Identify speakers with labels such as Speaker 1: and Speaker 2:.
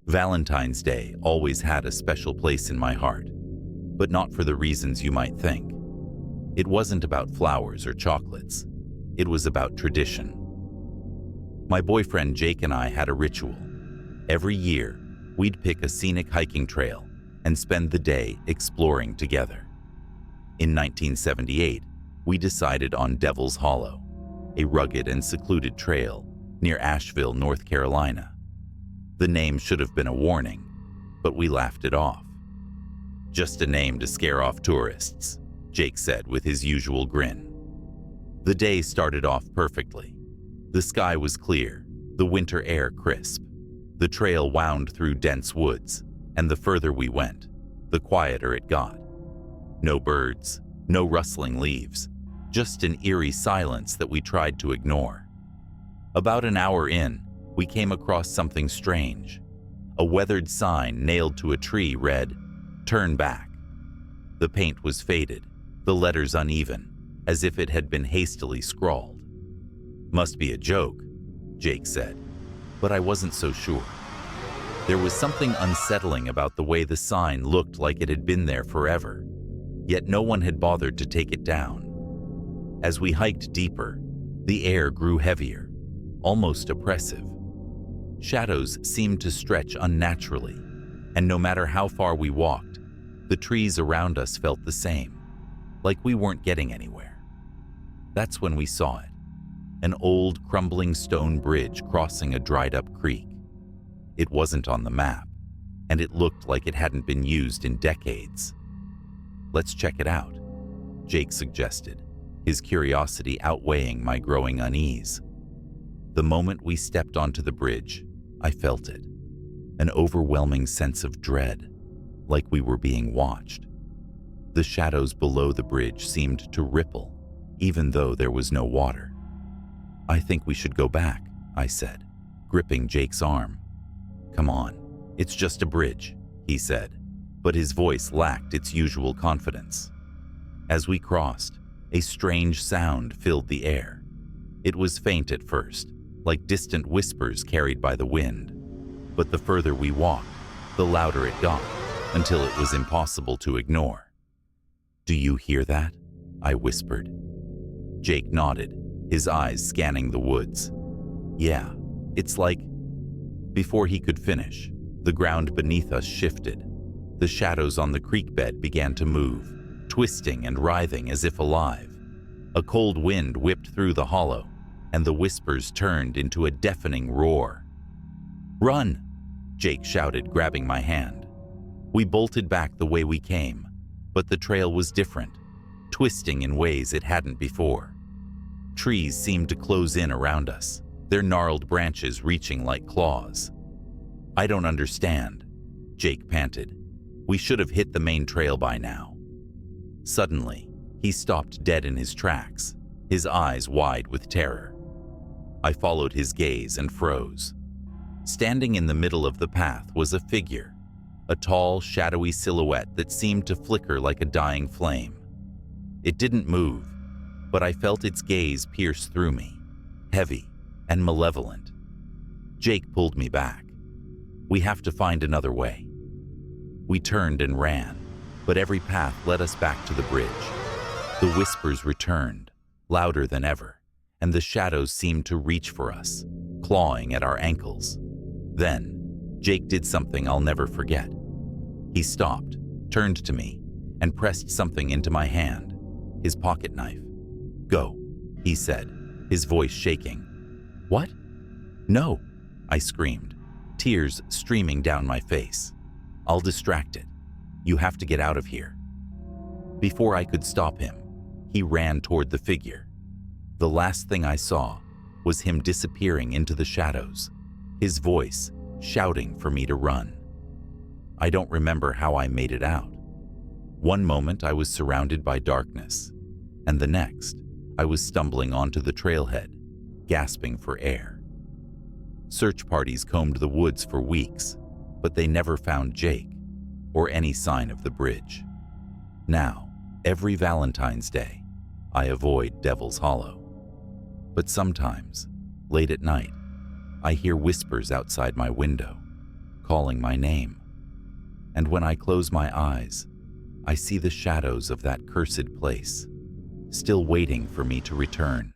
Speaker 1: Valentine's Day always had a special place in my heart, but not for the reasons you might think. It wasn't about flowers or chocolates. It was about tradition. My boyfriend Jake and I had a ritual. Every year, we'd pick a scenic hiking trail and spend the day exploring together. In 1978, we decided on Devil's Hollow, a rugged and secluded trail near Asheville, North Carolina. The name should have been a warning, but we laughed it off. "Just a name to scare off tourists," Jake said with his usual grin. The day started off perfectly. The sky was clear, the winter air crisp. The trail wound through dense woods, and the further we went, the quieter it got. No birds, no rustling leaves, just an eerie silence that we tried to ignore. About an hour in, we came across something strange. A weathered sign nailed to a tree read, "Turn back." The paint was faded, the letters uneven, as if it had been hastily scrawled. "Must be a joke," Jake said, but I wasn't so sure. There was something unsettling about the way the sign looked like it had been there forever, yet no one had bothered to take it down. As we hiked deeper, the air grew heavier, almost oppressive. Shadows seemed to stretch unnaturally, and no matter how far we walked, the trees around us felt the same, like we weren't getting anywhere. That's when we saw it, an old, crumbling stone bridge crossing a dried-up creek. It wasn't on the map, and it looked like it hadn't been used in decades. "Let's check it out," Jake suggested, his curiosity outweighing my growing unease. The moment we stepped onto the bridge, I felt it, an overwhelming sense of dread, like we were being watched. The shadows below the bridge seemed to ripple, even though there was no water. "I think we should go back," I said, gripping Jake's arm. "Come on, it's just a bridge," he said, but his voice lacked its usual confidence. As we crossed, a strange sound filled the air. It was faint at first, like distant whispers carried by the wind, but the further we walked, the louder it got, until it was impossible to ignore. "Do you hear that?" I whispered. Jake nodded, his eyes scanning the woods. "Yeah, it's like..." Before he could finish, the ground beneath us shifted. The shadows on the creek bed began to move, twisting and writhing as if alive. A cold wind whipped through the hollow, and the whispers turned into a deafening roar. "Run!" Jake shouted, grabbing my hand. We bolted back the way we came, but the trail was different, twisting in ways it hadn't before. Trees seemed to close in around us, their gnarled branches reaching like claws. "I don't understand," Jake panted. "We should have hit the main trail by now." Suddenly, he stopped dead in his tracks, his eyes wide with terror. I followed his gaze and froze. Standing in the middle of the path was a figure, a tall, shadowy silhouette that seemed to flicker like a dying flame. It didn't move, but I felt its gaze pierce through me, heavy and malevolent. Jake pulled me back. "We have to find another way." We turned and ran, but every path led us back to the bridge. The whispers returned, louder than ever, and the shadows seemed to reach for us, clawing at our ankles. Then, Jake did something I'll never forget. He stopped, turned to me, and pressed something into my hand, his pocket knife. "Go," he said, his voice shaking. "What?" "No," I screamed, tears streaming down my face. "I'll distract it. You have to get out of here." Before I could stop him, he ran toward the figure. The last thing I saw was him disappearing into the shadows, his voice shouting for me to run. I don't remember how I made it out. One moment I was surrounded by darkness, and the next I was stumbling onto the trailhead, gasping for air. Search parties combed the woods for weeks, but they never found Jake or any sign of the bridge. Now, every Valentine's Day, I avoid Devil's Hollow. But sometimes, late at night, I hear whispers outside my window, calling my name. And when I close my eyes, I see the shadows of that cursed place, still waiting for me to return.